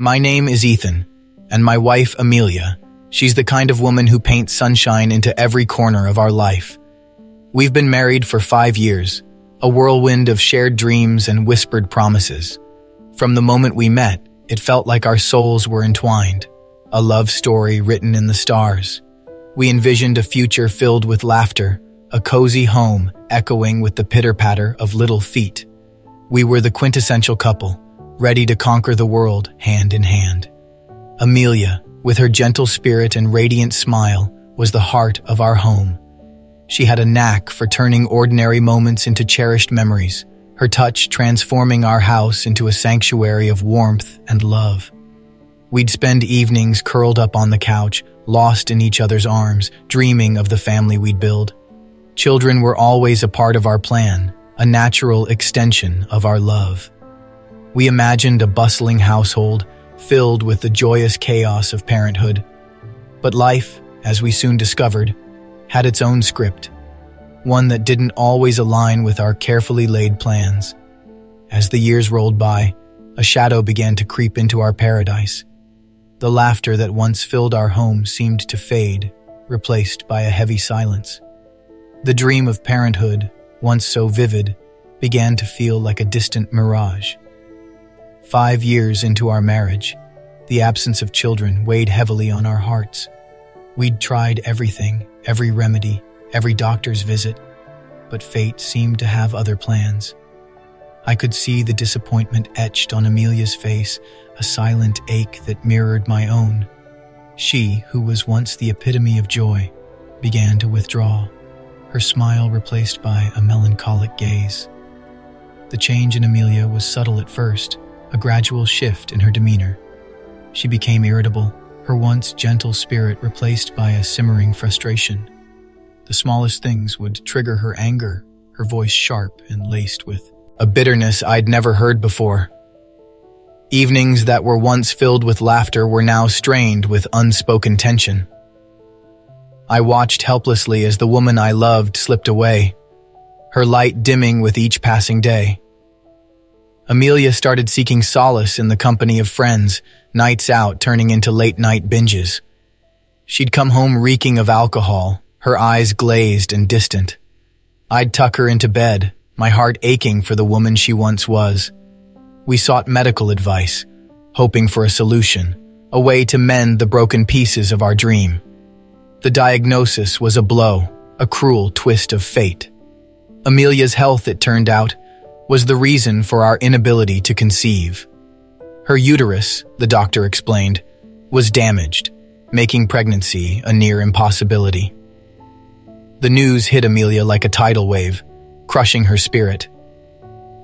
My name is Ethan, and my wife, Amelia. She's the kind of woman who paints sunshine into every corner of our life. We've been married for 5 years, a whirlwind of shared dreams and whispered promises. From the moment we met, it felt like our souls were entwined, a love story written in the stars. We envisioned a future filled with laughter, a cozy home echoing with the pitter-patter of little feet. We were the quintessential couple, ready to conquer the world hand in hand. Amelia, with her gentle spirit and radiant smile, was the heart of our home. She had a knack for turning ordinary moments into cherished memories, her touch transforming our house into a sanctuary of warmth and love. We'd spend evenings curled up on the couch, lost in each other's arms, dreaming of the family we'd build. Children were always a part of our plan, a natural extension of our love. We imagined a bustling household, filled with the joyous chaos of parenthood. But life, as we soon discovered, had its own script, one that didn't always align with our carefully laid plans. As the years rolled by, a shadow began to creep into our paradise. The laughter that once filled our home seemed to fade, replaced by a heavy silence. The dream of parenthood, once so vivid, began to feel like a distant mirage. 5 years into our marriage, the absence of children weighed heavily on our hearts. We'd tried everything, every remedy, every doctor's visit, but fate seemed to have other plans. I could see the disappointment etched on Amelia's face, a silent ache that mirrored my own. She, who was once the epitome of joy, began to withdraw, her smile replaced by a melancholic gaze. The change in Amelia was subtle at first, a gradual shift in her demeanor. She became irritable, her once gentle spirit replaced by a simmering frustration. The smallest things would trigger her anger, her voice sharp and laced with a bitterness I'd never heard before. Evenings that were once filled with laughter were now strained with unspoken tension. I watched helplessly as the woman I loved slipped away, her light dimming with each passing day. Amelia started seeking solace in the company of friends, nights out turning into late-night binges. She'd come home reeking of alcohol, her eyes glazed and distant. I'd tuck her into bed, my heart aching for the woman she once was. We sought medical advice, hoping for a solution, a way to mend the broken pieces of our dream. The diagnosis was a blow, a cruel twist of fate. Amelia's health, it turned out, was the reason for our inability to conceive. Her uterus, the doctor explained, was damaged, making pregnancy a near impossibility. The news hit Amelia like a tidal wave, crushing her spirit.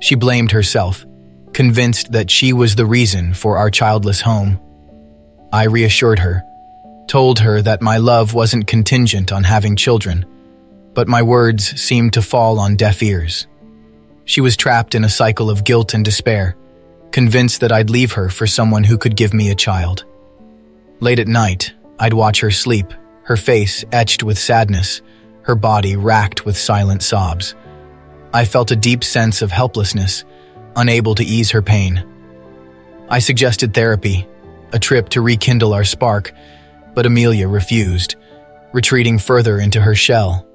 She blamed herself, convinced that she was the reason for our childless home. I reassured her, told her that my love wasn't contingent on having children, but my words seemed to fall on deaf ears. She was trapped in a cycle of guilt and despair, convinced that I'd leave her for someone who could give me a child. Late at night, I'd watch her sleep, her face etched with sadness, her body racked with silent sobs. I felt a deep sense of helplessness, unable to ease her pain. I suggested therapy, a trip to rekindle our spark, but Amelia refused, retreating further into her shell.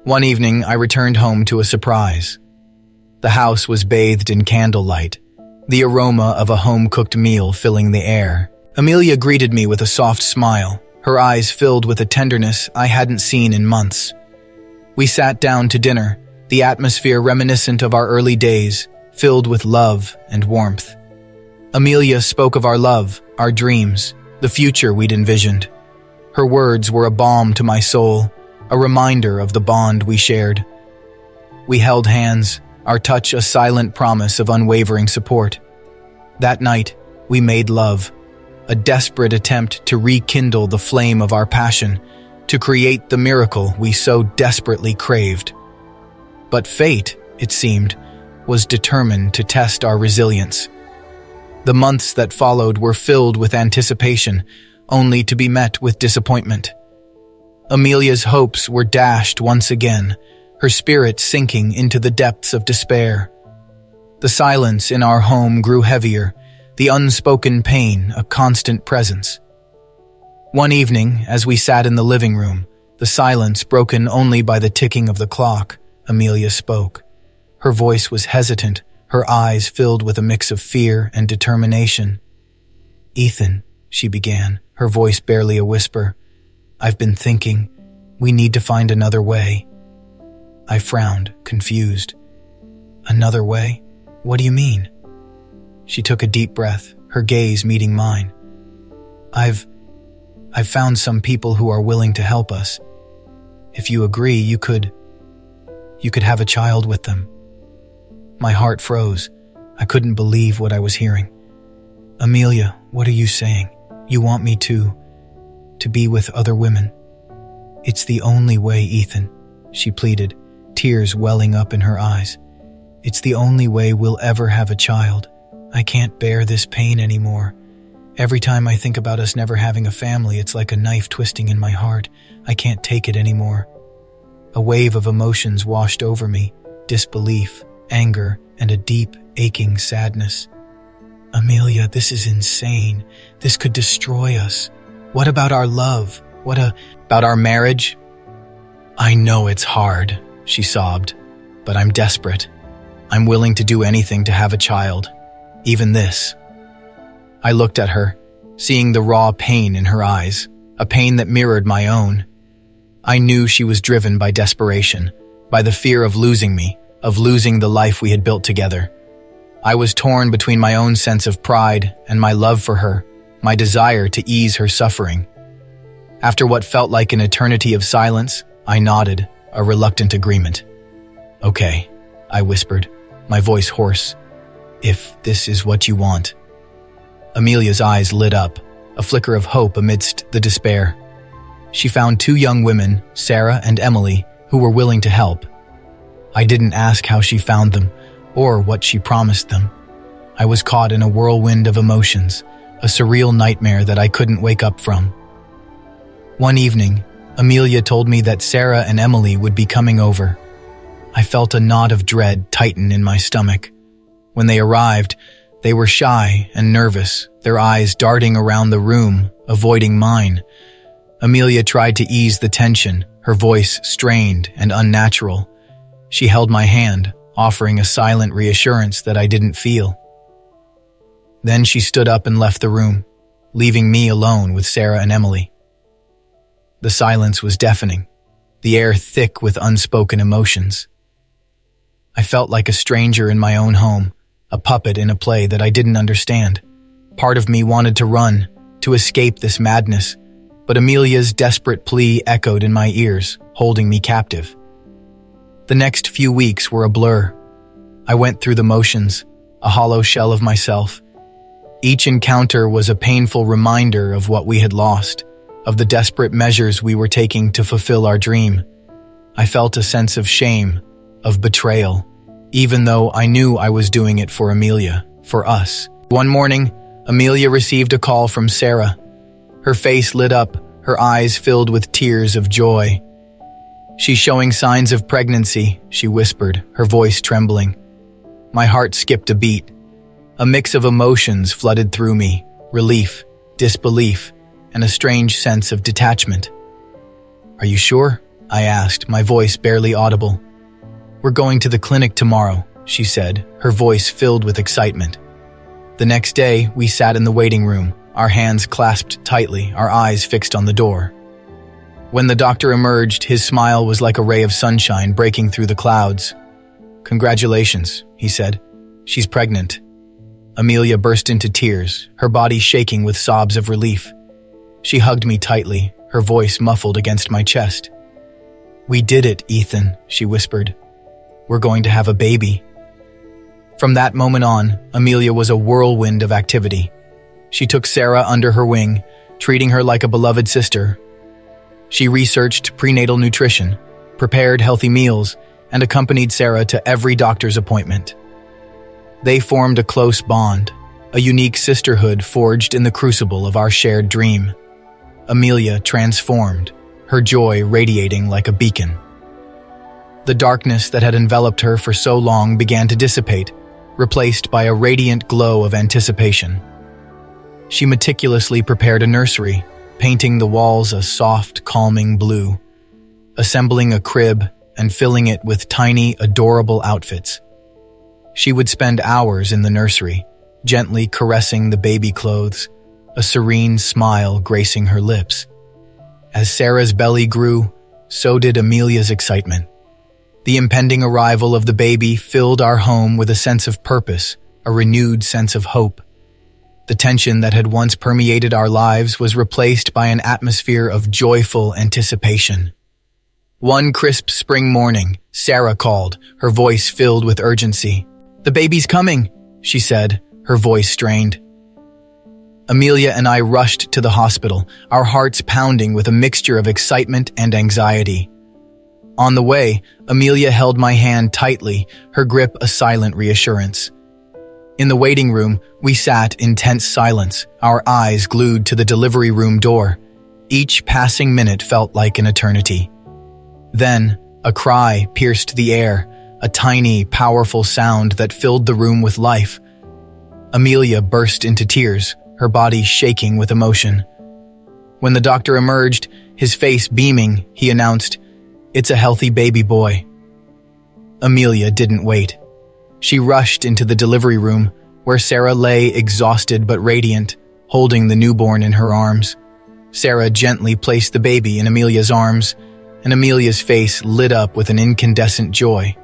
One evening, I returned home to a surprise. The house was bathed in candlelight, the aroma of a home-cooked meal filling the air. Amelia greeted me with a soft smile, her eyes filled with a tenderness I hadn't seen in months. We sat down to dinner, the atmosphere reminiscent of our early days, filled with love and warmth. Amelia spoke of our love, our dreams, the future we'd envisioned. Her words were a balm to my soul, a reminder of the bond we shared. We held hands, our touch a silent promise of unwavering support. That night, we made love, a desperate attempt to rekindle the flame of our passion, to create the miracle we so desperately craved. But fate, it seemed, was determined to test our resilience. The months that followed were filled with anticipation, only to be met with disappointment. Amelia's hopes were dashed once again, her spirit sinking into the depths of despair. The silence in our home grew heavier, the unspoken pain, a constant presence. One evening, as we sat in the living room, the silence broken only by the ticking of the clock, Amelia spoke. Her voice was hesitant, her eyes filled with a mix of fear and determination. "Ethan," she began, her voice barely a whisper, "I've been thinking, we need to find another way." I frowned, confused. "Another way? What do you mean?" She took a deep breath, her gaze meeting mine. I've found some people who are willing to help us. If you agree, you could have a child with them." My heart froze. I couldn't believe what I was hearing. "Amelia, what are you saying? You want me to be with other women?" "It's the only way, Ethan," she pleaded, tears welling up in her eyes. "It's the only way we'll ever have a child. I can't bear this pain anymore. Every time I think about us never having a family, it's like a knife twisting in my heart. I can't take it anymore." A wave of emotions washed over me, disbelief, anger, and a deep, aching sadness. "Amelia, this is insane. This could destroy us. What about our love? About our marriage?" "I know it's hard," she sobbed, "but I'm desperate. I'm willing to do anything to have a child. Even this." I looked at her, seeing the raw pain in her eyes, a pain that mirrored my own. I knew she was driven by desperation, by the fear of losing me, of losing the life we had built together. I was torn between my own sense of pride and my love for her, my desire to ease her suffering. After what felt like an eternity of silence, I nodded, a reluctant agreement. "Okay," I whispered, my voice hoarse. "If this is what you want." Amelia's eyes lit up, a flicker of hope amidst the despair. She found 2 young women, Sarah and Emily, who were willing to help. I didn't ask how she found them, or what she promised them. I was caught in a whirlwind of emotions, a surreal nightmare that I couldn't wake up from. One evening, Amelia told me that Sarah and Emily would be coming over. I felt a knot of dread tighten in my stomach. When they arrived, they were shy and nervous, their eyes darting around the room, avoiding mine. Amelia tried to ease the tension, her voice strained and unnatural. She held my hand, offering a silent reassurance that I didn't feel. Then she stood up and left the room, leaving me alone with Sarah and Emily. The silence was deafening, the air thick with unspoken emotions. I felt like a stranger in my own home, a puppet in a play that I didn't understand. Part of me wanted to run, to escape this madness, but Amelia's desperate plea echoed in my ears, holding me captive. The next few weeks were a blur. I went through the motions, a hollow shell of myself. Each encounter was a painful reminder of what we had lost, of the desperate measures we were taking to fulfill our dream. I felt a sense of shame, of betrayal, even though I knew I was doing it for Amelia, for us. One morning, Amelia received a call from Sarah. Her face lit up, her eyes filled with tears of joy. "She's showing signs of pregnancy," she whispered, her voice trembling. My heart skipped a beat. A mix of emotions flooded through me, relief, disbelief, and a strange sense of detachment. "Are you sure?" I asked, my voice barely audible. "We're going to the clinic tomorrow," she said, her voice filled with excitement. The next day, we sat in the waiting room, our hands clasped tightly, our eyes fixed on the door. When the doctor emerged, his smile was like a ray of sunshine breaking through the clouds. "Congratulations," he said. "She's pregnant." Amelia burst into tears, her body shaking with sobs of relief. She hugged me tightly, her voice muffled against my chest. "We did it, Ethan," she whispered. "We're going to have a baby." From that moment on, Amelia was a whirlwind of activity. She took Sarah under her wing, treating her like a beloved sister. She researched prenatal nutrition, prepared healthy meals, and accompanied Sarah to every doctor's appointment. They formed a close bond, a unique sisterhood forged in the crucible of our shared dream. Amelia transformed, her joy radiating like a beacon. The darkness that had enveloped her for so long began to dissipate, replaced by a radiant glow of anticipation. She meticulously prepared a nursery, painting the walls a soft, calming blue, assembling a crib and filling it with tiny, adorable outfits. She would spend hours in the nursery, gently caressing the baby clothes, a serene smile gracing her lips. As Sarah's belly grew, so did Amelia's excitement. The impending arrival of the baby filled our home with a sense of purpose, a renewed sense of hope. The tension that had once permeated our lives was replaced by an atmosphere of joyful anticipation. One crisp spring morning, Sarah called, her voice filled with urgency. "The baby's coming," she said, her voice strained. Amelia and I rushed to the hospital, our hearts pounding with a mixture of excitement and anxiety. On the way, Amelia held my hand tightly, her grip a silent reassurance. In the waiting room, we sat in tense silence, our eyes glued to the delivery room door. Each passing minute felt like an eternity. Then, a cry pierced the air, a tiny, powerful sound that filled the room with life. Amelia burst into tears, her body shaking with emotion. When the doctor emerged, his face beaming, he announced, "It's a healthy baby boy." Amelia didn't wait. She rushed into the delivery room, where Sarah lay exhausted but radiant, holding the newborn in her arms. Sarah gently placed the baby in Amelia's arms, and Amelia's face lit up with an incandescent joy.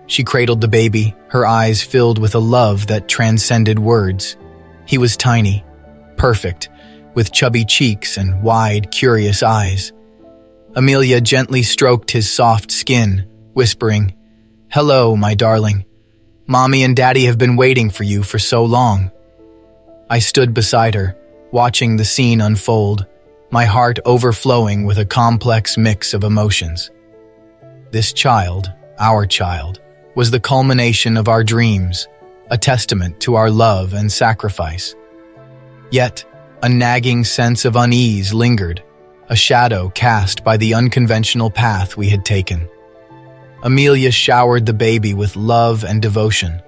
She cradled the baby, her eyes filled with a love that transcended words. He was tiny, perfect, with chubby cheeks and wide, curious eyes. Amelia gently stroked his soft skin, whispering, "Hello, my darling. Mommy and Daddy have been waiting for you for so long." I stood beside her, watching the scene unfold, my heart overflowing with a complex mix of emotions. This child, our child, was the culmination of our dreams, a testament to our love and sacrifice. Yet, a nagging sense of unease lingered, a shadow cast by the unconventional path we had taken. Amelia showered the baby with love and devotion,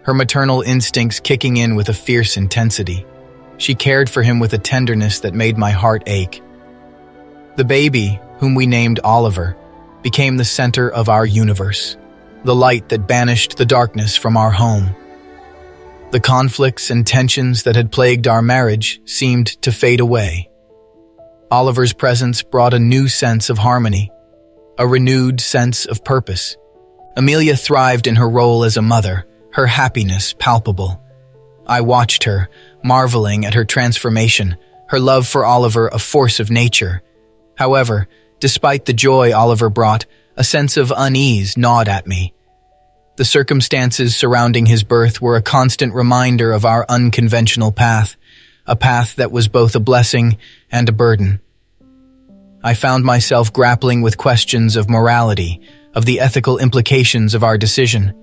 her maternal instincts kicking in with a fierce intensity. She cared for him with a tenderness that made my heart ache. The baby, whom we named Oliver, became the center of our universe, the light that banished the darkness from our home. The conflicts and tensions that had plagued our marriage seemed to fade away. Oliver's presence brought a new sense of harmony, a renewed sense of purpose. Amelia thrived in her role as a mother, her happiness palpable. I watched her, marveling at her transformation, her love for Oliver a force of nature. However, despite the joy Oliver brought, a sense of unease gnawed at me. The circumstances surrounding his birth were a constant reminder of our unconventional path, a path that was both a blessing and a burden. I found myself grappling with questions of morality, of the ethical implications of our decision.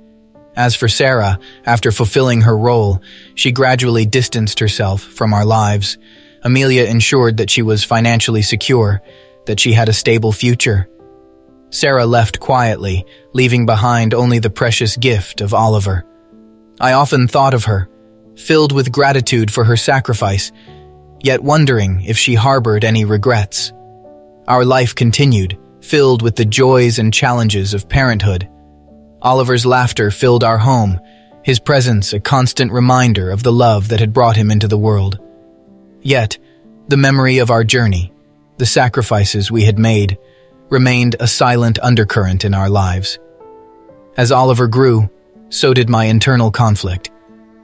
As for Sarah, after fulfilling her role, she gradually distanced herself from our lives. Amelia ensured that she was financially secure, that she had a stable future. Sarah left quietly, leaving behind only the precious gift of Oliver. I often thought of her, filled with gratitude for her sacrifice, yet wondering if she harbored any regrets. Our life continued, filled with the joys and challenges of parenthood. Oliver's laughter filled our home, his presence a constant reminder of the love that had brought him into the world. Yet, the memory of our journey, the sacrifices we had made, remained a silent undercurrent in our lives. As Oliver grew, so did my internal conflict.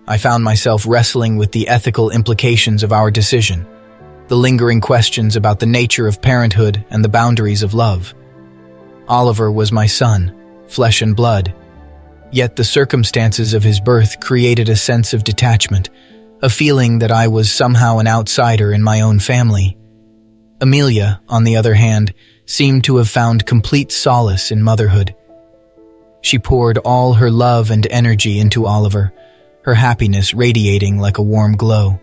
I found myself wrestling with the ethical implications of our decision, the lingering questions about the nature of parenthood and the boundaries of love. Oliver was my son, flesh and blood, yet the circumstances of his birth created a sense of detachment, a feeling that I was somehow an outsider in my own family. Amelia, on the other hand, seemed to have found complete solace in motherhood. She poured all her love and energy into Oliver, her happiness radiating like a warm glow.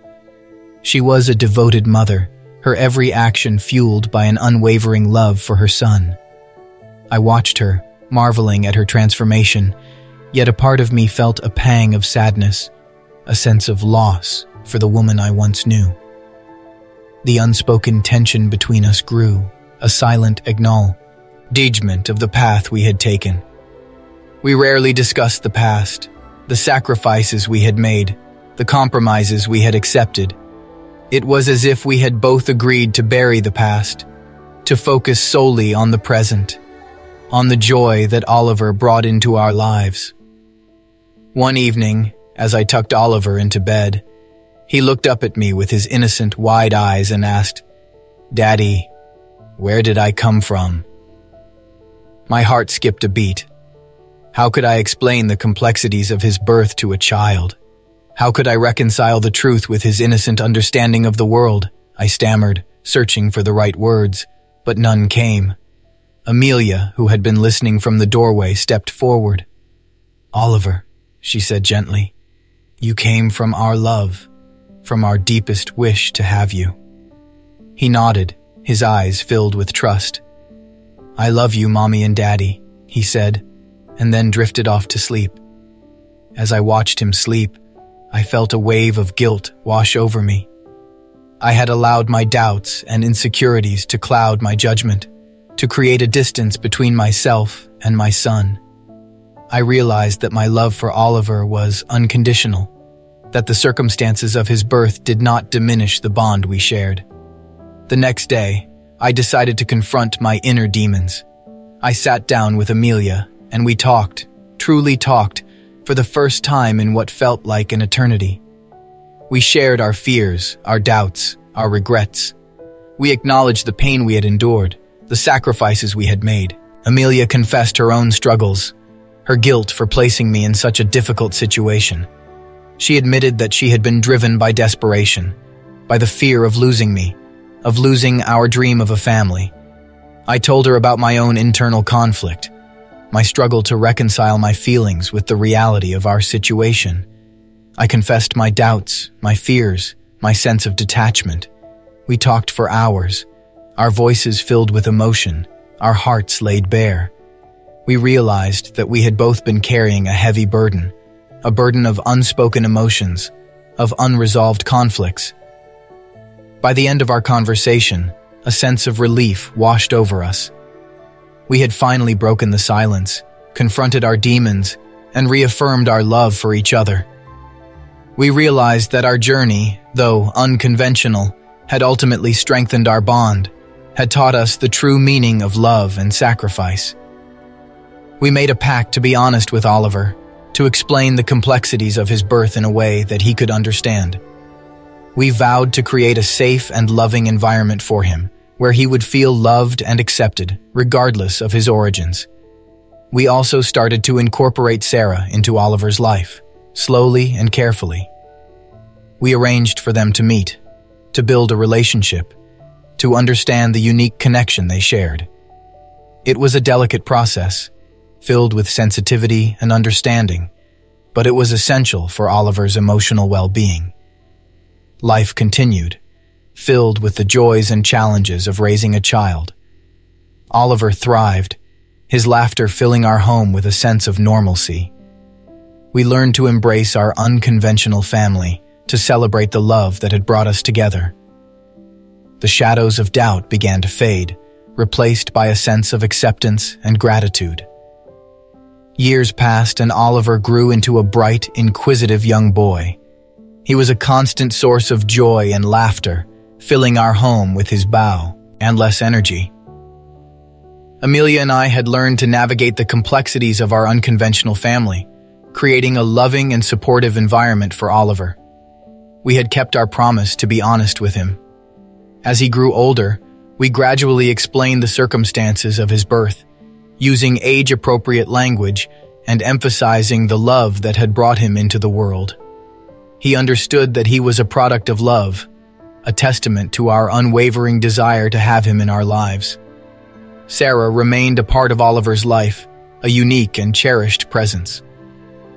She was a devoted mother, her every action fueled by an unwavering love for her son. I watched her, marveling at her transformation, Yet a part of me felt a pang of sadness, a sense of loss for the woman I once knew. The unspoken tension between us grew, a silent acknowledgement of the path we had taken. We rarely discussed the past, the sacrifices we had made, the compromises we had accepted. It was as if we had both agreed to bury the past, to focus solely on the present, on the joy that Oliver brought into our lives. One evening, as I tucked Oliver into bed, he looked up at me with his innocent, wide eyes and asked, "Daddy, where did I come from?" My heart skipped a beat. How could I explain the complexities of his birth to a child? How could I reconcile the truth with his innocent understanding of the world? I stammered, searching for the right words, but none came. Amelia, who had been listening from the doorway, stepped forward. "Oliver," she said gently, "you came from our love, from our deepest wish to have you." He nodded, his eyes filled with trust. "I love you, Mommy and Daddy," he said, and then drifted off to sleep. As I watched him sleep, I felt a wave of guilt wash over me. I had allowed my doubts and insecurities to cloud my judgment, to create a distance between myself and my son. I realized that my love for Oliver was unconditional, that the circumstances of his birth did not diminish the bond we shared. The next day, I decided to confront my inner demons. I sat down with Amelia, and we talked, truly talked, for the first time in what felt like an eternity. We shared our fears, our doubts, our regrets. We acknowledged the pain we had endured, the sacrifices we had made. Amelia confessed her own struggles, her guilt for placing me in such a difficult situation. She admitted that she had been driven by desperation, by the fear of losing me, of losing our dream of a family. I told her about my own internal conflict, my struggle to reconcile my feelings with the reality of our situation. I confessed my doubts, my fears, my sense of detachment. We talked for hours, our voices filled with emotion, our hearts laid bare. We realized that we had both been carrying a heavy burden, a burden of unspoken emotions, of unresolved conflicts. By the end of our conversation, a sense of relief washed over us. We had finally broken the silence, confronted our demons, and reaffirmed our love for each other. We realized that our journey, though unconventional, had ultimately strengthened our bond, had taught us the true meaning of love and sacrifice. We made a pact to be honest with Oliver, to explain the complexities of his birth in a way that he could understand. We vowed to create a safe and loving environment for him, where he would feel loved and accepted, regardless of his origins. We also started to incorporate Sarah into Oliver's life, slowly and carefully. We arranged for them to meet, to build a relationship, to understand the unique connection they shared. It was a delicate process, filled with sensitivity and understanding, but it was essential for Oliver's emotional well-being. Life continued, filled with the joys and challenges of raising a child. Oliver thrived, his laughter filling our home with a sense of normalcy. We learned to embrace our unconventional family, to celebrate the love that had brought us together. The shadows of doubt began to fade, replaced by a sense of acceptance and gratitude. Years passed and Oliver grew into a bright, inquisitive young boy. He was a constant source of joy and laughter, filling our home with his bow and less energy. Amelia and I had learned to navigate the complexities of our unconventional family, creating a loving and supportive environment for Oliver. We had kept our promise to be honest with him. As he grew older, we gradually explained the circumstances of his birth, using age-appropriate language and emphasizing the love that had brought him into the world. He understood that he was a product of love, a testament to our unwavering desire to have him in our lives. Sarah remained a part of Oliver's life, a unique and cherished presence.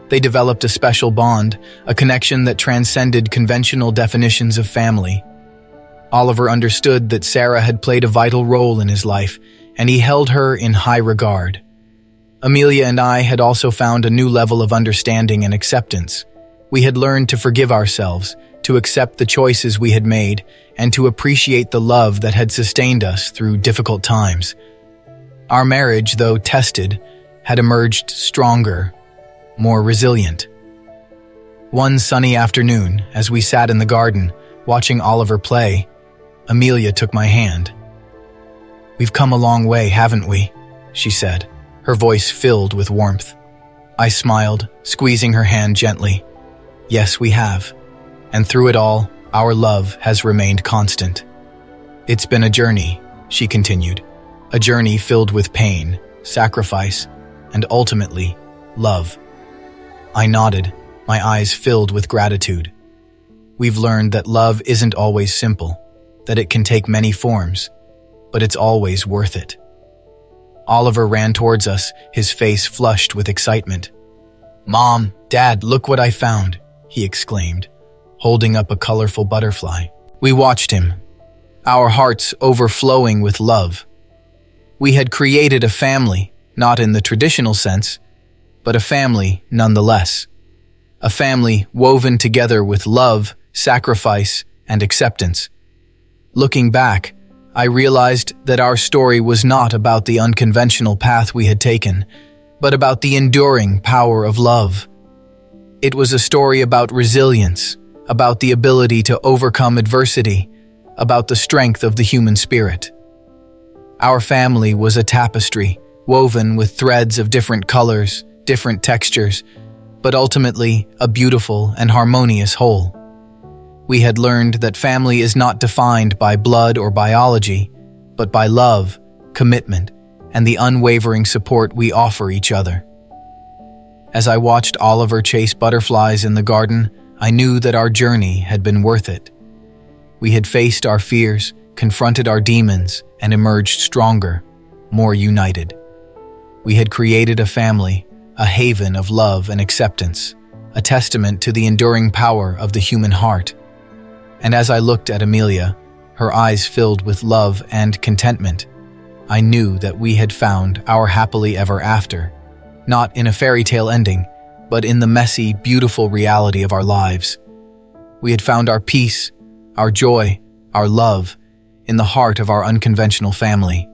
They developed a special bond, a connection that transcended conventional definitions of family. Oliver understood that Sarah had played a vital role in his life, and he held her in high regard. Amelia and I had also found a new level of understanding and acceptance. We had learned to forgive ourselves, to accept the choices we had made, and to appreciate the love that had sustained us through difficult times. Our marriage, though tested, had emerged stronger, more resilient. One sunny afternoon, as we sat in the garden, watching Oliver play, Amelia took my hand. "We've come a long way, haven't we?" she said, her voice filled with warmth. I smiled, squeezing her hand gently. "Yes, we have. And through it all, our love has remained constant." "It's been a journey," she continued, "a journey filled with pain, sacrifice, and ultimately, love." I nodded, my eyes filled with gratitude. We've learned that love isn't always simple, that it can take many forms, but it's always worth it. Oliver ran towards us, his face flushed with excitement. "Mom, Dad, look what I found," he exclaimed, holding up a colorful butterfly. We watched him, our hearts overflowing with love. We had created a family, not in the traditional sense, but a family nonetheless. A family woven together with love, sacrifice, and acceptance. Looking back, I realized that our story was not about the unconventional path we had taken, but about the enduring power of love. It was a story about resilience, about the ability to overcome adversity, about the strength of the human spirit. Our family was a tapestry, woven with threads of different colors, different textures, but ultimately a beautiful and harmonious whole. We had learned that family is not defined by blood or biology, but by love, commitment, and the unwavering support we offer each other. As I watched Oliver chase butterflies in the garden, I knew that our journey had been worth it. We had faced our fears, confronted our demons, and emerged stronger, more united. We had created a family, a haven of love and acceptance, a testament to the enduring power of the human heart. And as I looked at Amelia, her eyes filled with love and contentment, I knew that we had found our happily ever after, not in a fairy tale ending, but in the messy, beautiful reality of our lives. We had found our peace, our joy, our love, in the heart of our unconventional family.